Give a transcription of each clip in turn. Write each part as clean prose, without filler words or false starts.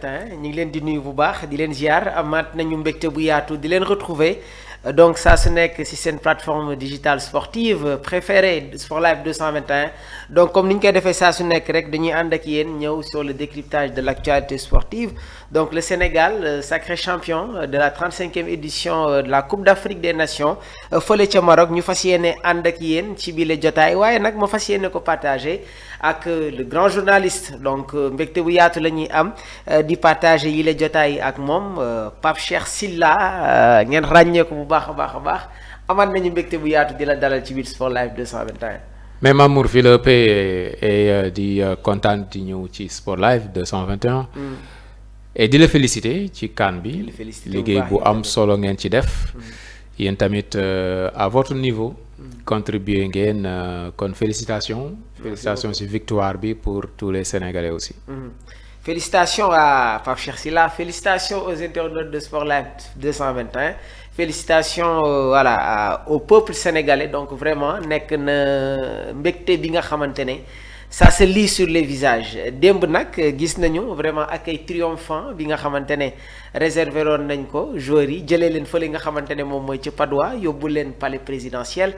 221 ñu ngi leen di nuyu bu baax di leen ziar amaat nañu mbégte bu yaatu di leen retrouver donc saa su nekk ci seen plateforme digitale sportive préférée Sport Life 221 donc comme ni ñu koy defee saa su nekk rek dañuy ànd ak yéen ñëw sur le décryptage de l'actualité sportive donc le Sénégal sacré champion de la 35e édition de la Coupe d'Afrique des Nations fële ca Maroc ñu fas yéene ànd ak yéen ci bile jotaay waaye nag ma fas yéene ko partager ak le grand journaliste donc mbégte bu yaatu la ñuy am di partager yi la jotaay ak moom Pape Cheikh Sylla ngeen ràññee ko bu baax a baax amaat nañu mbégte bu yaatu di la dalal ci biir Sport Life 221. mais Mamour fii la et di kontaan di ñëw ci Sport Life 221. et di la féliciter ci CAN bi. liggéey bu am solo ngeen ci def. yéen tamit à votre niveau. contribuer ngeen kon félicitations ci victoire bi pour tous les Sénégalais aussi. Félicitations à Pape Cheikh Sylla, félicitations aux internautes de Sport Life 221, félicitations au peuple sénégalais donc vraiment nekk na mbégte bi nga xamante ne ça se lit sur les visages démb nag gis nañu vraiment accueil triomphant bi nga xamante ne réservé woon nañ ko joueurs yi jëlee leen fële nga xamante ne moom mooy ci Padoua yóbbu leen palais présidentiel.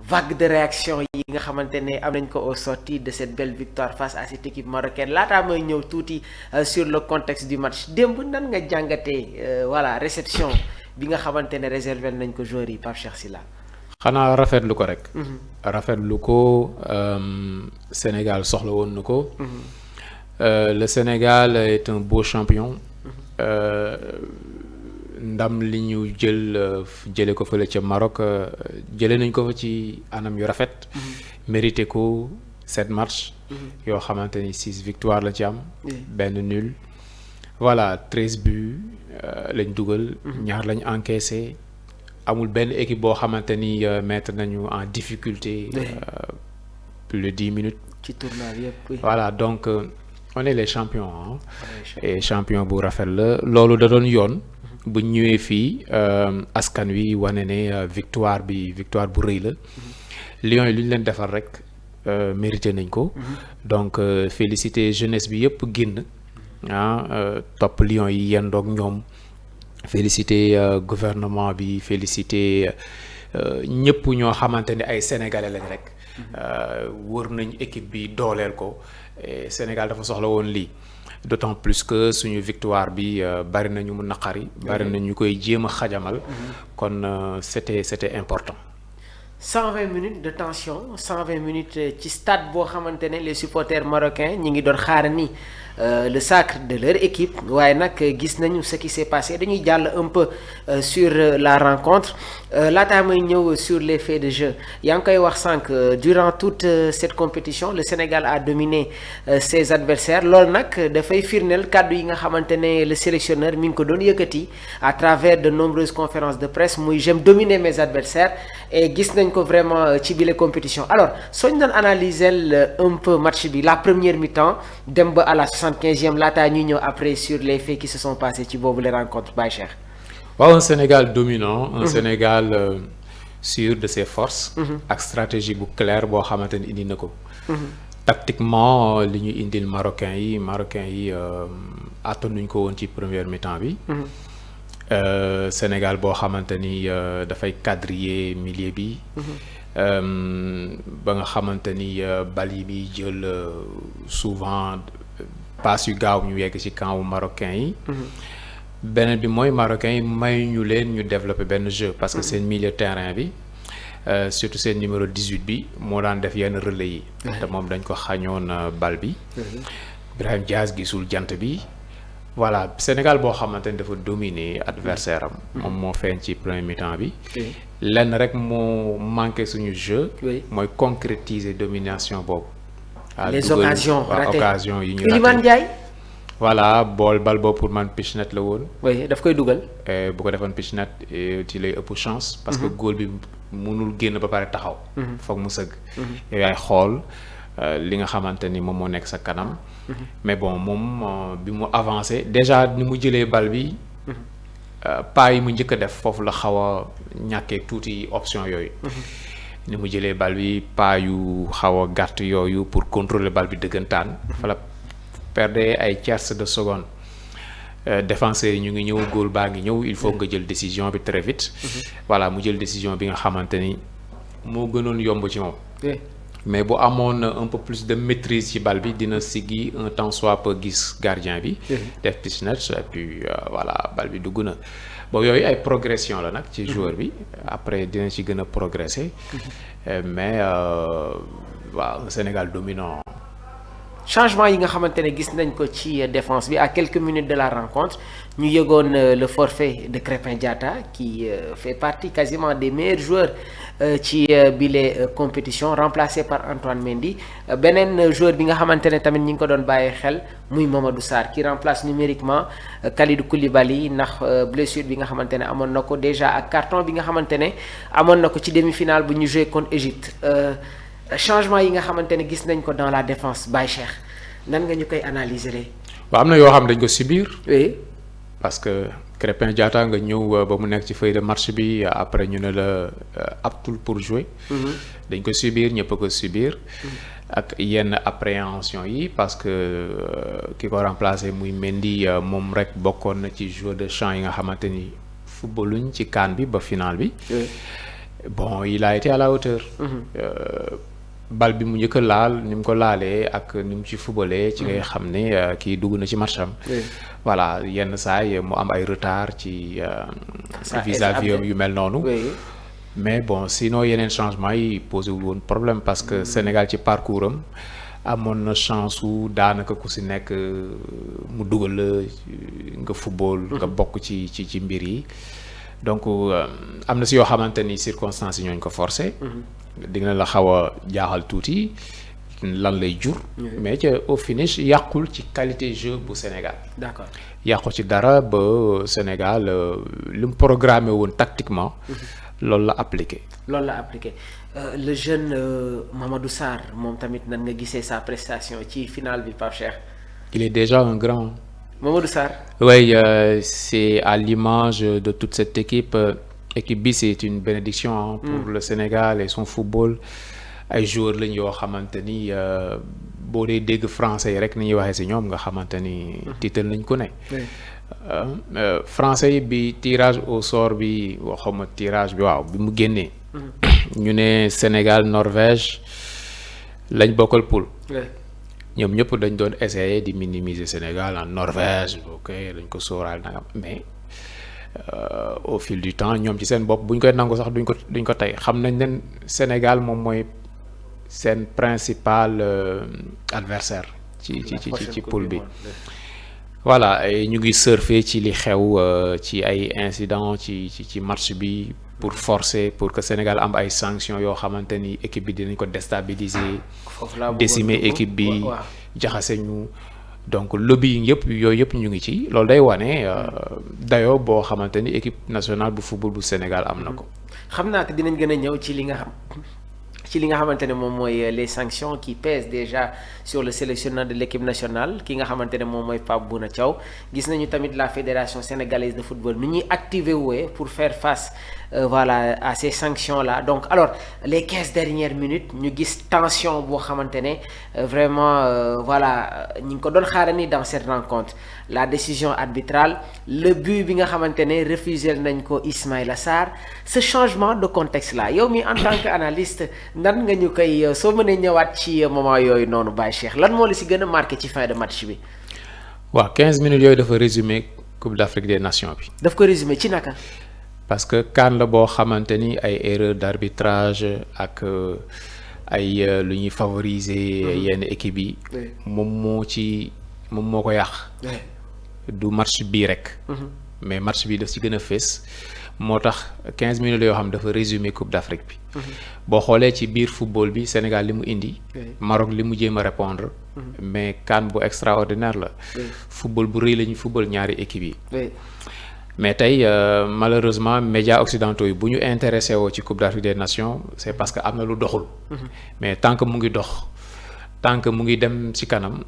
Vague de réaction yi nga xamante ne am nañ ko au sortir de cette belle victoire face à cette équipe marocaine laataa mooy ñëw tuuti sur le contexte du match démb nan nga jàngatee réception bi nga xamante ne réservé nañ ko joueurs yi Pape Cheikh Sylla. xanaa rafetlu ko rek. rafetlu ko Sénégal soxla woon na ko. Le Sénégal est un beau champion. ndam li ñu jële ko fële ca Maroc jële nañ ko fa ci anam yu rafet. mérité ko 7 matchs. yoo xamante ni 6 victoires la ci am. benn nul. voilà 13 buts lañ dugal. ñaar lañ encaissé. amul benn équipe boo xamante ni mettre nañu en difficulté. plus de 10 minutes. ci tournoi bi yëpp. voilà donc on est les champions hein. Et champion bu rafet la loolu da doon yoon. bu ñëwee fii askan wi wane ne victoire bu rëy la. Lions yi lu ñu leen defal rek mérité nañ ko. donc féliciter jeunesse bi yëpp génn topp Lions yi yendoog ñoom. féliciter gouvernement bi féliciter ñëpp ñoo xamante ne ay sénégalais lañ rek. wër nañ équipe bi dooleel ko Sénégal dafa soxla woon lii. d'autant plus que suñu victoire bi bari na ñu mu naqari. bari na ñu koy jéem a xajamal. kon c'était important. 120 minutes de tension 120 minutes ci stade boo xamante ne les supporters marocains ñi ngi doon xaar ni le sacre de leur équipe waaye nag gis nañu ce qui s'est passé dañuy jàll un peu sur la rencontre laataa may ñëw sur les faits de jeu yaa ngi koy wax sànq durant toute cette compétition le Sénégal a dominé ses adversaires loolu nag dafay firndeel kàddu yi nga xamante ne le sélectionneur mi ngi ko doon yëkkati à travers de nombreuses conférences de presse muy j'aime dominer mes adversaires et gis nañ ko vraiment ci bile compétition alors sooñ doon analyser un peu match bi la première mi-temps dem ba à la 75e laataa ñuy ñëw après sur les faits qui se sont passés ci boobu les rencontres Baye Cheikh. waaw un Sénégal dominant un Sénégal sûr de ses forces. ak stratégie bu claire boo xamante ni indi na ko. tactiquement li ñu indil Marocains yi attanuñ ko woon ci première mi-temps bi. Sénégal boo xamante ni dafay quadriller milieu bi. ba nga xamante ni bal yi bi jël souvent passe yu gaaw ñu yegg ci camp wu Marocains yi. beneen bi mooy Marocains yi may ñu leen ñu développer benn jeu parce que seen milieu terrain bi surtout seen numéro 18 bi moo daan def yenn relais yi. te moom dañ ko xañoon bal bi. Brahim Diaz gisul jant bi. voilà Sénégal boo xamante ni dafa dominer adversaire am. moom moo feeñ ci premier mi-temps bi. lenn rek moo manqué suñu jeu. mooy concrétiser domination boobu. les occasions ratées occasion yi ñu Iliman Ndiaye. voilà bal boobu pour man Pichinette la woon. oui daf koy dugal. bu ko defoon Pichinette ci lay ëpp chance. parce que góol bi mënul génn ba pare taxaw. foog mu sëgg. yow yaay xool li nga xamante ni moom moo nekk sa kanam. mais bon moom bi mu avancé déjà ni mu jëlee bal bi. pas yi mu njëkk a def foofu la xaw a ñàkkee tuuti option yooyu. ni mu jëlee bal bi pas yu xaw a gàtt yooyu pour contrôler bal bi dëggantaan. fa la perdre ay tiers de seconde. défenseurs yi ñu ngi ñëw góol baa ngi ñëw il faut nga jël décision bi très vite. Voilà mu jël décision bi nga xamante ni moo gënoon yomb ci moom. mais bu amoon un peu plus de maîtrise ci bal bi dina siggi un temps soit peu gis gardien bi. def piscinette et puis voilà bal bi dugg na. bon yooyu ay progression la nag ci joueur bi après dina ci gën a progresser. mais waaw Sénégal dominant. changement yi nga xamante ne gis nañ ko ci défense bi à quelques minutes de la rencontre ñu yëgoon le forfait de Krépin Diatta qui fait partie quasiment des meilleurs joueurs ci bile compétition remplacé par Antoine Mendy beneen joueur bi nga xamante ne tamit ñi ngi ko doon bàyyi xel muy Mamadou Sarr qui remplace numériquement Kalidou Koulibaly ndax blessure bi nga xamante ne amoon na ko déjà ak carton bi nga xamante ne amoon na ko ci demi-finale bu ñu joué contre Égypte. Changement yi nga xamante ne gis nañ ko dans la défense Baye Cheikh nan nga ñu koy analyser. waaw am na yoo xam dañ ko subir. oui. parce que Krépin Diatta nga ñëw ba mu nekk ci feuille de match bi après ñu ne la aptul pour jouer. dañ ko subir ñëpp a ko subir. ak yenn appréhension yi parce que ki ko remplacé muy Mendy moom rek bokkoon na ci joueur de champ yi nga xamante ni footballuñ ci CAN bi ba final bi. bon il a été à la hauteur. bal bi mu njëkk a laal ni mu ko laalee ak ni mu ci fubalee ci ngay xam ne kii dugg na ci match am. voilà yenn saay mu am ay retard ci vis-à-vis yu mel noonu. mais bon sinon yeneen changement yi posé wul woon problème parce que Sénégal ci parcours am amoon na chance su daanaka ku si nekk mu dugal la nga football. nga bokk ci mbir yi. donc am na si yoo xamante ni circonstances yi ñooñu ko forcé. dina la xaw a jaaxal tuuti lan lay jur. mais ca au finish yàqul ci qualité jeu bu Sénégal. d'accord yàqu ci dara ba Sénégal li mu programmé woon tactiquement. loolu la appliqué. loolu la appliqué le jeune Mamadou Sarr moom tamit nan nga gisee sa prestation ci finale bi Pape Cheikh. il est déjà un grand. Mamadou Sarr. Oui, c'est à l'image de toute cette équipe. Équipe bi c'est une bénédiction pour le Sénégal et son football. ay joueurs lañ yoo xamante ni boo dee dégg français yi rek ni ñuy waxee si ñoom nga xamante ni tiital nañ ko ne. français yi bi tirage au sort bi waxuma tirage bi waaw bi mu génnee. ñu ne Sénégal Norvège lañ bokkal poule. ñoom ñëpp dañ doon essayer di minimiser Sénégal en Norvège ok dañ ko sóoraal nangam mais au fil du temps ñoom ci seen bopp buñ koy nangu sax duñ ko tey xam nañ ne Sénégal moom mooy seen principal adversaire ci poule bi. voilà ñu ngi surfer ci li xew ci ay incidents ci match bi pour forcer pour que Sénégal am ay sanctions yoo xamante ni équipe bi dinañ ko déstabiliser. décimer équipe bi jaxase ñu. donc lobby yëpp yooyu yëpp ñu ngi ci loolu day wane dayoo boo xamante ni équipe nationale bu football bu Sénégal am na ko. xam naa que dinañ gën a ñëw ci li nga xamante ne moom mooy les sanctions qui pèsent déjà sur le sélectionneur de l'équipe nationale ki nga xamante ne moom mooy Pape Bouna Thiaw gis nañu tamit la fédération sénégalaise de football nu ñuy activer wooye pour faire face voilà à ces sanctions là donc alors les 15 dernières minutes ñu gis tension boo xamante ne vraiment voilà ñu ngi ko doon xaarani dans cette rencontre la décision arbitrale le but bi nga xamante ne refusé nañ ko Ismaïla Sarr ce changement de contexte là yow mi en tant que analyste nan nga ñu koy soo mënee ñëwaat ci moment yooyu noonu Baye Cheikh lan moo la si gën a marqué ci fin de match bi. waaw 15 minutes yooyu dafa résumé Coupe d'Afrique des Nations bi. daf ko résumé ci naka. parce que CAN la boo xamante ni ay erreurs d'arbitrage ak ay lu ñuy favoriser yenn équipe yi. moom moo ko yàq. du match bii rek. mais match bi daf ci gën a fees. moo tax 15 minutes la yoo xam dafa résumé Coupe d'Afrique bi. boo xoolee ci biir football bi Sénégal li mu indi. Maroc li mu jéem a répondre. mais CAN bu extraordinaire la. football bu rëy la ñu football ñaari équipe yi. mais tey malheureusement médias occidentaux yi bu ñu intéressé woo ci Coupe d'Afrique des Nations c'est parce que am na lu doxul. mais tant que mu ngi dox tant que mu ngi dem ci kanam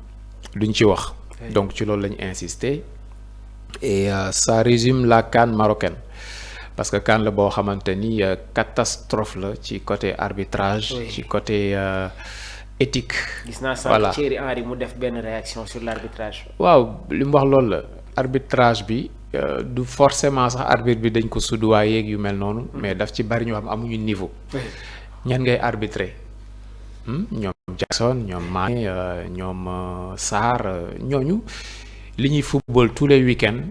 duñ ci wax. donc ci loolu la ñu insister et ça résume la CAN marocaine. parce que CAN la boo xamante ni catastrophe la ci côté arbitrage. ci côté éthique. gis naa sànq Thierry Henry mu def benn réaction sur l'arbitrage. waaw li mu wax loolu la arbitrage bi du forcément sax arbitre bi dañ ko sudduwaay yeeg yu mel noonu. mais daf ci bari ñoo xam amuñu niveau. ñan ngay arbitrer ñoom Jackson ñoom Mané ñoom Sarr ñooñu li ñuy football tous les week-ends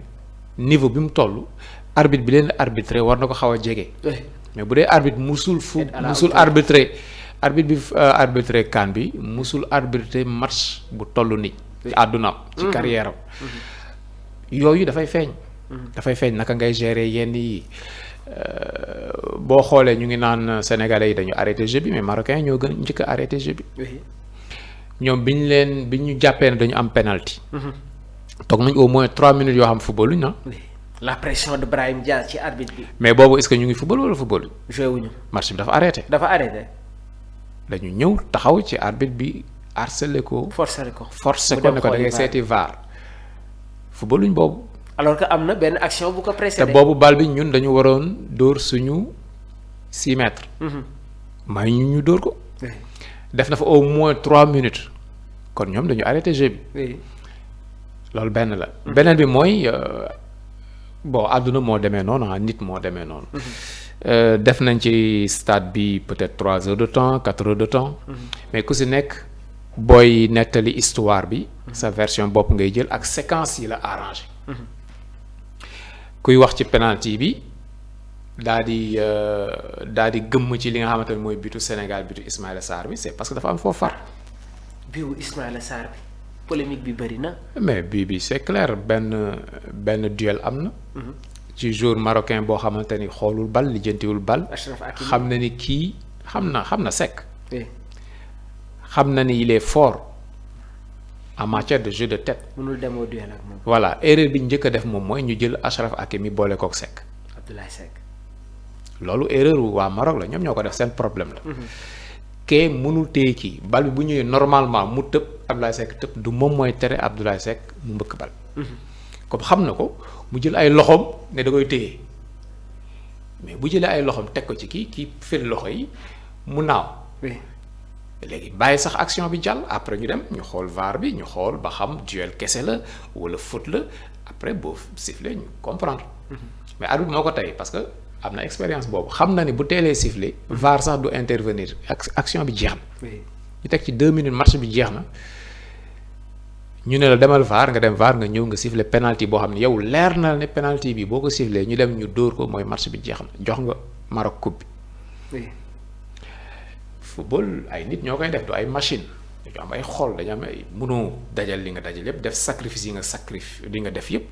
niveau bi mu toll arbitre bi leen arbitrer war na ko xaw a jege. mais bu dee arbitre musul arbitrer arbitre bi arbitrer CAN bi musul arbitrer match bu toll ni ci àddunaam ci carrière am yooyu dafay feeñ naka ngay gérer yenn yi boo xoolee ñu ngi naan sénégalais yi dañu arrêté jeu bi mais marocains ñoo gën njëkk a arrêté jeu bi ñoom bi ñu jàppee ne dañu am penalty toog nañ au moins 3 minutes yoo xam football luñ na la pression de Brahim Diaz ci arbitre bi. mais boobu est-ce que ñu ngi football wala football joué wuñu match bi dafa arrêté dañu ñëw taxaw ci arbitre bi harcelé ko forcé ko ne ko da ngay seeti VAR football luñ boobu alors que am na benn action bu ko précédé. te boobu bal bi ñun dañu waroon dóor suñu 6 mètres. may ñu dóor ko. def na fa au moins 3 minutes kon ñoom dañu arrêté jeu bi. loolu benn la. beneen bi mooy bon àdduna moo demee noonu nit moo demee noonu. def nañ ci stade bi peut-être 3 heures de temps 4 heures de temps. mais ku si nekk booy nettali histoire bi. sa version bopp ngay jël ak séquence yi la arrangé. kuy wax ci penalty bi daa di gëmm ci li nga xamante ne mooy bitu Sénégal bitu Ismaïla Sarr bi c'est parce que dafa am foofu far. biu Ismaïla Sarr bi polémique bi bëri na. mais bi c'est clair benn duel am na. ci joueur marocain boo xamante ni xoolul bal lijjantiwul bal. xam na ni kii xam na Seck. xam na ni il est fort en matière de jeu de tête. mënul demoo duel ak moom. voilà erreur bi njëkk a def moom mooy ñu jël Achraf Hakimi boole kook Seck. Abdoulaye Seck. loolu erreur waa Maroc la ñoom ñoo ko def seen problème la. kee mënul téye kii bal bi bu ñëwee normalement mu tëb Abdoulaye Seck tëb du moom mooy tere Abdoulaye Seck mu mbëkk bal. comme xam na ko mu jël ay loxoom ne da koy téye mais bu jëlee ay loxoom teg ko ci kii fël loxo yi mu naaw. léegi bàyyi sax action bi jàll après ñu dem ñu xool VAR bi ñu xool ba xam duel kese la wala faute la après boo sifflé ñu comprendre. mais arbitre moo ko tey parce que am na expérience boobu xam na ni bu teelee sifflé. VAR sax du intervenir action bi jeex na. ñu teg ci 2 minutes match bi jeex na ñu ne la demal VAR nga dem VAR nga ñëw nga sifflé penalty boo xam ne yow leer na ne penalty bi boo ko sifflé ñu dem ñu dóor ko mooy match bi jeex na jox nga Maroc coupe bi. football ay nit ñoo koy def du ay machine dañu am ay xol dañu am ay mënoo dajal li nga dajal yépp def sacrifice yi nga def yépp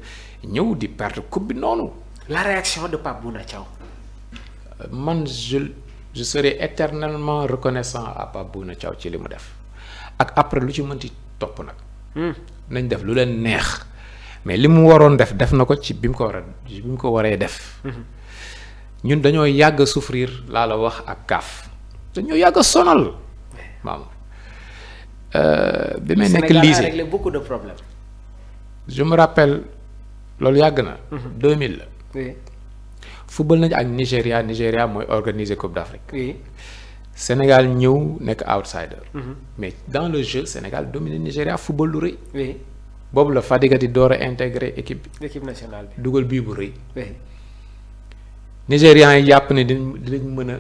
ñëw di perdre coupe bi noonu. la réaction de Pape Bouna Thiaw. man je serai éternellement reconnaissant à Pape Bouna Thiaw ci li mu def ak après lu ci mënti topp nag. nañ def lu leen neex mais li mu waroon def na ko ci bi mu ko waree def. ñun dañoo yàgg a souffrir laa la wax ak CAF. dañoo yàgg a sonal maam bi may nekk lycée Sénégal a réglé beaucoup de problèmes. je me rappelle loolu yàgg na. 2000 la. oui. football nañu ak Nigéria mooy organiser Coupe d'Afrique. oui. Sénégal ñëw nekk outsider. mais dans le jeu Sénégal domine Nigéria football lu rëy. oui. boobu la Fadiga di door a intégré équipe bi. équipe nationale bi. dugal bii bu rëy. oui. Nigérians yi jàpp ne dinañ mën a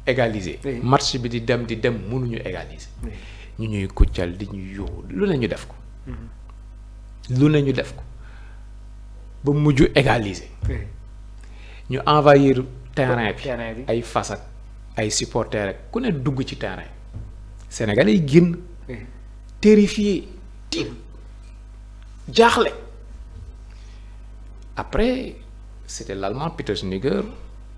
égaliser. oui. match bi di dem mënuñu égaliser. oui. ñu ñuy kuccal di ñu yóbbu lu ne ñu def ko. lu ne ñu def ko ba mujj égaliser. oui. ñu envahir terrain terrain bi. bi ay fas ak ay supporters rek ku ne dugg ci terrain Sénégalais yi génn oui. terrifié tiit jaaxle après c'était l'Allemand Peter Schnittger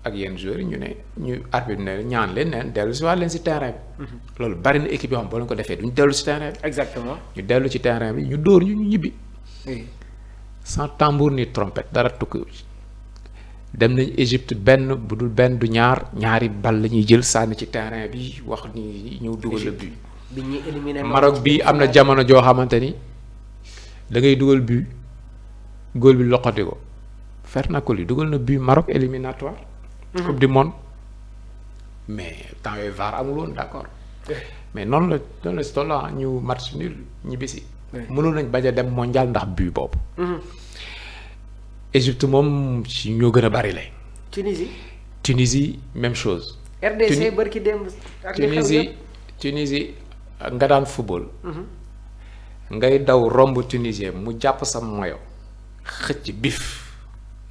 ak yenn joueurs yi ñu arbitre ne ñaan leen dellu si waat leen si terrain bi. loolu bari na équipe yoo xam boo leen ko defee duñ dellu si terrain bi. exactement. ñu dellu ci terrain bi ñu dóor ñu ñibbi. oui. sans tambour ni trompette dara tukki dem nañ Égypte benn bu dul benn du ñaari bal la ñuy jël sànni ci terrain bi wax ni ñëw dugal le but. bi ñuy éliminé Maroc bi am na jamono joo xamante ni da ngay dugal but góol bi loqati ko Fernacoli dugal na but Maroc éliminatoire. coupe du monde mais temps yooyu VAR amul woon d'accord. mais noonu la si tolloo ñu match nul ñibbisi. mënoon nañ bañ a dem mondial ndax but boobu. Égypte moom ci ñoo gën a bari la. Tunisie même chose. RDC barki démb ak li xew yëpp Tunisie nga daan football. ngay daw romb tunisien mu jàpp sa moyo xëcc bif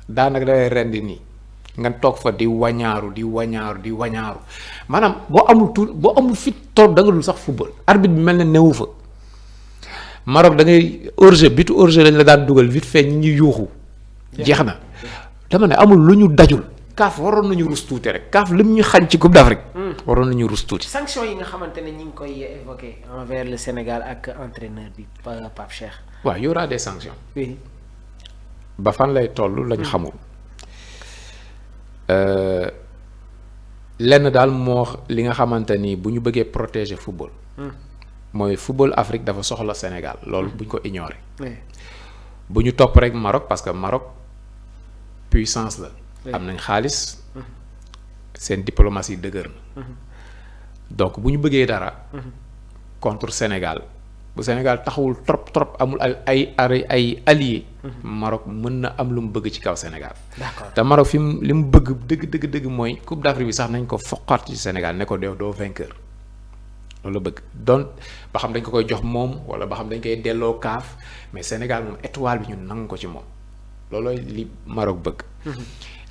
daanaka dafay rendi nii nga toog fa di wañaaru maanaam boo amul fit toog da nga dul sax football. arbitre bi mel ne newu fa. Maroc da ngay bitu hors-jeu lañ la daan dugal vite fait ñi ngi yuuxu. jeex na dama ne amul lu ñu dajul. CAF waroon nañu rus tuuti rek CAF lim ñu xañ ci Coupe d'Afrique. waroon nañu rus tuuti. sanction yi nga xamante ne ñi ngi koy évoqué envers le Sénégal ak entraîneur bi Pape Cheikh. waaw y aura des sanctions. oui. ba fan lay toll lañ xamul. lenn daal moo li nga xamante ni bu ñu bëggee protéger football. mooy football Afrique dafa soxla Sénégal loolu buñ ko ignorer. bu ñu topp rek Maroc parce que Maroc puissance la. am nañ xaalis. seen diplomatie dëgër na. donc bu ñu bëggee dara. contre Sénégal bu Sénégal taxawul trop amul ay alliés. Maroc mën na am lu mu bëgg ci kaw Sénégal. d'accord te Maroc fi mu li mu bëgg dëgg mooy Coupe d'Afrique bi sax nañ ko foqaat ci Sénégal ne ko doo vainqueur loolu la bëgg donc ba xam dañ ko koy jox moom wala ba xam dañ koy delloo CAF mais Sénégal moom étoile bi ñun nangu ko ci moom loolooy li Maroc bëgg.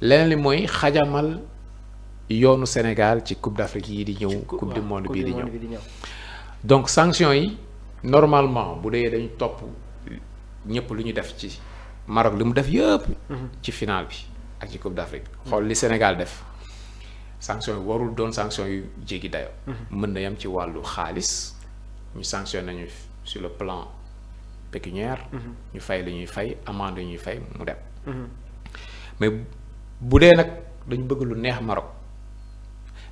leneen li mooy xajamal yoonu Sénégal ci Coupe d'Afrique yi di ñëw. Coupe du monde bii di ñëw donc sanction yi normalement bu dee dañu topp ñëpp lu ñu def ci Maroc li mu def yëpp. ci final bi ak ci Coupe d'Afrique xool li Sénégal def sanction yi warul doon sanction yu jéggi dayo mën na yam ci wàllu xaalis ñu sanction nañu sur le plan pécuniaire. ñu fay li ñuy fay amende li ñuy fay mu dem. mais bu dee nag dañu bëgg lu neex Maroc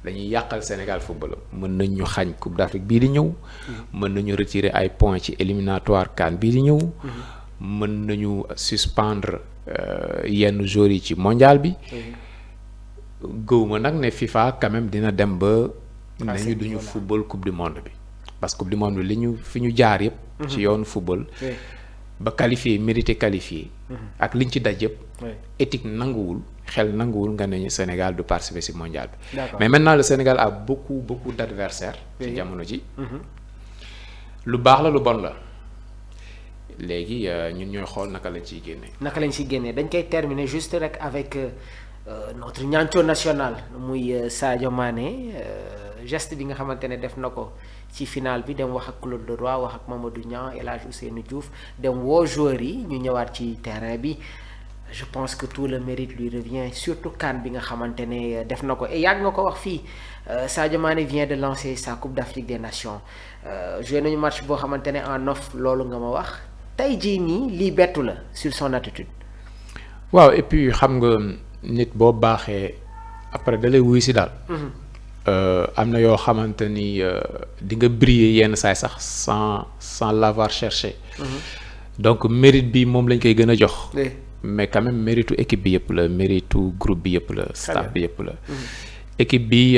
dañuy yàqal Sénégal football mën nañ ñu xañ Coupe d'Afrique bii di ñëw. mën nañu retirer ay points ci éliminatoire CAN bii di ñëw. mën nañu suspendre yenn joueurs yi ci mondial bi. gëwuma nag ne FIFA quand même dina dem ba. nañu duñu football Coupe du monde bi. parce que Coupe du monde bi li ñu fi ñu jaar yëpp. ci yoonu football. ba qualifié mérité qualifié. ak liñ ci daj yëpp. éthique nanguwul xel nanguwul nga ne Sénégal du participer ci mondial bi. mais maintenant le Sénégal a beaucoup d'adversaires. ci jamono ji. lu baax la lu bon la. léegi ñun ñooy xool naka lañ ciy génnee. dañ koy terminer juste rek avec notre ñaanco national muy Sadio Mané geste bi nga xamante ne def na ko ci final bi dem wax ak Claude Leroy wax ak Mamadou Niang El Hadj Ousseynou Diouf dem woo joueurs yi ñu ñëwaat ci terrain bi je pense que tout le mérite lui revient surtout CAN bi nga xamante ne def na ko et yàgg nga ko wax fii Sadio Mané vient de lancer sa Coupe d'Afrique des Nations joué nañu match boo xamante ne en off loolu nga ma wax. tey jii nii lii bettu la sur son attitude. waaw et puis xam nga nit boo baaxee après da lay wuy si daal. am na yoo xamante ni di nga briller yenn saay sax sans l'avoir cherché. donc mérite bi moom lañ koy gën a jox. mais quand même méritu équipe bi yëpp la méritu groupe bi yëpp la. staff bi yëpp la. équipe bi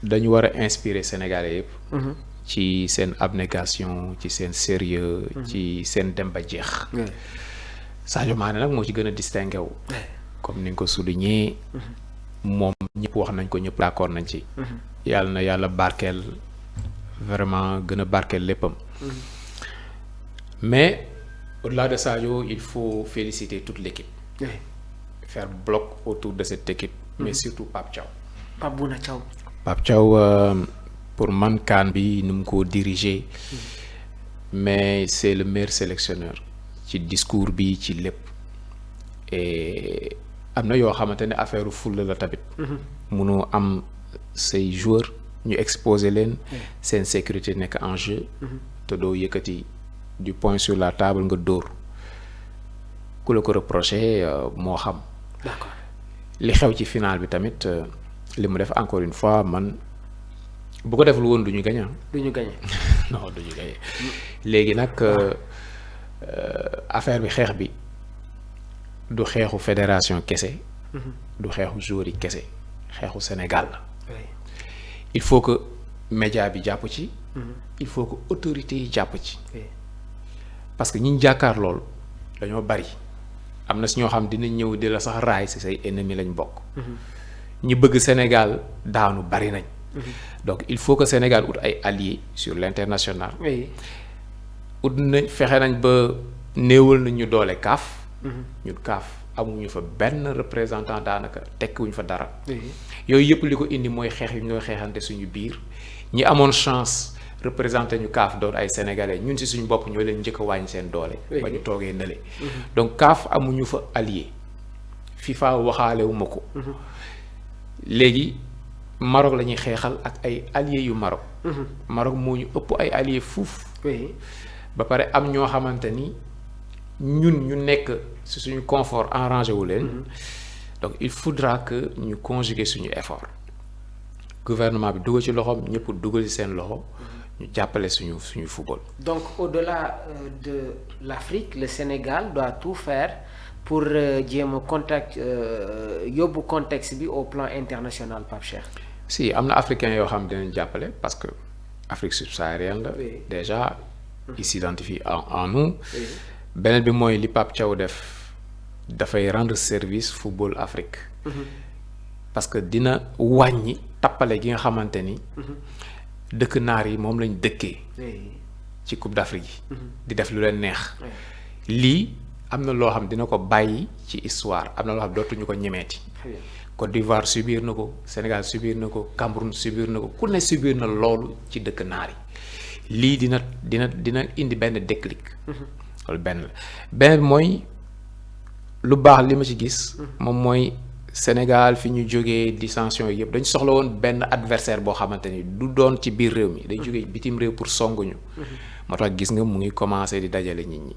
dañu war a inspirer Sénégalais yëpp. ci seen abnégation ci seen sérieux ci seen dem ba jeex. Sadio Mané nag moo ci gën a distingué wu. comme ni nga ko souligné. moom ñëpp wax nañ ko ñëpp d'accord nañ ci. yàlla na yàlla barkeel vraiment gën a barkeel léppam. mais au-delà de Sadio il faut féliciter toute l'équipe. faire bloc autour de cette équipe. mais surtout Pape Thiaw. Pape Thiaw. pour man CAN bi nu mu ko diriger mais c'est le meilleur sélectionneur ci discours bi ci lépp et am na yoo xamante ne affaire fulla la tamit. munoo am say joueurs ñu exposer leen seen sécurité nekk en jeu te doo yëkkati du poing sur la table nga dóor ku la ko reproché moo xam. d'accord li xew ci final bi tamit li mu def encore une fois man. bu ko deful woon du ñu gagné. du ñu gagné. non du ñu gagné léegi nag affaire bi xeex bi du xeexu fédération kese. du xeexu joueur yi kese xeexu Sénégal la. il faut que média bi jàpp ci. il faut que autorités yi jàpp ci. parce que ñi ñu jàkkaar lool dañoo bari am na si ñoo xam dina ñëw di la sax raay si say ennemi lañ bokk. ñi bëgg Sénégal daanu bari nañ. donc il faut que Sénégal ut ay alliés sur l'international. oui. ut nañ fexe nañ ba néewal nañ ñu doole CAF. ñun CAF amuñu fa benn représentant daanaka tekkiwuñ fa dara. yooyu yëpp li ko indi mooy xeex yu ñooy xeexante suñu biir ñi amoon chance représenté ñu CAF doon ay sénégalais ñun si suñu bopp ñoo leen njëkk a wàññi seen doole. ba ñu toogee nële. donc CAF amuñu fa allié FIFA waxaale wu ma ko. léegi Maroc la ñuy xeexal ak ay alliés yu Maroc. Maroc moo ñu ëpp ay alliés fuuf. ba pare am ñoo xamante ni ñun ñu nekk si suñu confort arrangé wu leen. donc il faudra que ñu conjuguer suñu effort gouvernement bi dugal ci loxoom ñëpp dugal ci seen loxo ñu jàppale suñu football. donc au-delà de l'Afrique le Sénégal doit tout faire pour jéem a contact yóbbu contexte bi au plan international Pape Cheikh. si am na africains yoo xam dinañ jàppale parce que Afrique subsaharienne la. déjà ils s'identifient en nous. beneen bi mooy li Pape Thiaw def dafay rendre service football Afrique. parce que dina wàññi tappale gi nga xamante ni. dëkk naar yi moom lañ dëkkee. ci Coupe d'Afrique yi. di def lu leen neex. lii am na loo xam dina ko bàyyi ci histoire am na loo xam dootuñu ko ñemeeti. Côte d'Ivoire subir na ko Sénégal subir na ko Cameroun subir na ko ku ne subir na loolu ci dëkk naar yi lii dina indi benn déclic. loolu benn mooy lu baax li ma ci gis. moom mooy Sénégal fi ñu jógee dissension yëpp dañu soxla woon benn adversaire boo xamante ni du doon ci biir réew mi day jógee bitim réew pour songuñu. moo tax gis nga mu ngi commencer di dajale nit ñi.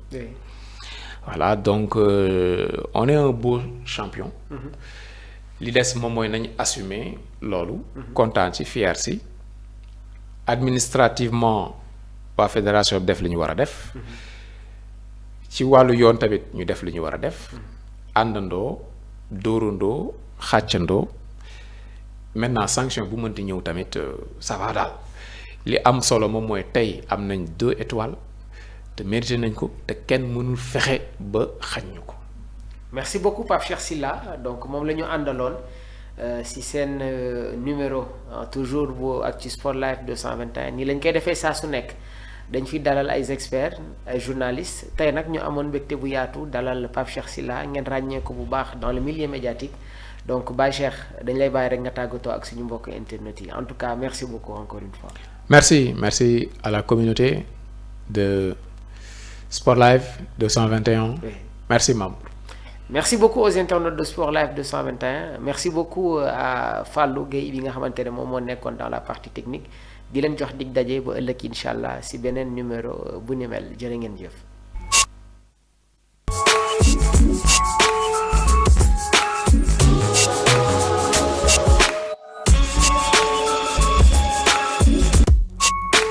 voilà donc on est un beau champion. li des moom mooy nañ assumer loolu. kontaan ci fier si. administrativement waa fédération bi def li ñu war a def. ci wàllu yoon tamit ñu def li ñu war a def. àndandoo dóorandoo xàccandoo maintenant sanction bu mënti ñëw tamit ça va daal li am solo moom mooy tey am nañ 2 étoiles te mérité nañ ko te kenn mënul fexe ba xañ ñu ko. merci beaucoup Pape Cheikh Sylla donc moom la ñu àndaloon si seen numéro toujours bu Actu Sport Live 221 nii lañ koy defee saa su nekk dañ fi dalal ay experts ay journalistes tey nag ñu amoon mbégte bu yaatu dalal Pape Cheikh Sylla ngeen ràññee ko bu baax dans le milieu médiatique donc Baye Cheikh dañ lay bàyyi rek nga tàggatoo ak suñu mbokk internet yi en tout cas merci beaucoup encore une fois. merci à la communauté de Sport Live 221. Oui. Merci Mamour. merci beaucoup aux internautes de Sport Live 221 merci beaucoup à Fallou Gueye bi nga xamante ne moom moo nekkoon dans la partie technique di leen jox dig daje ba ëllëg incha allah si beneen numéro bu ni mel jërë ngeen jëf.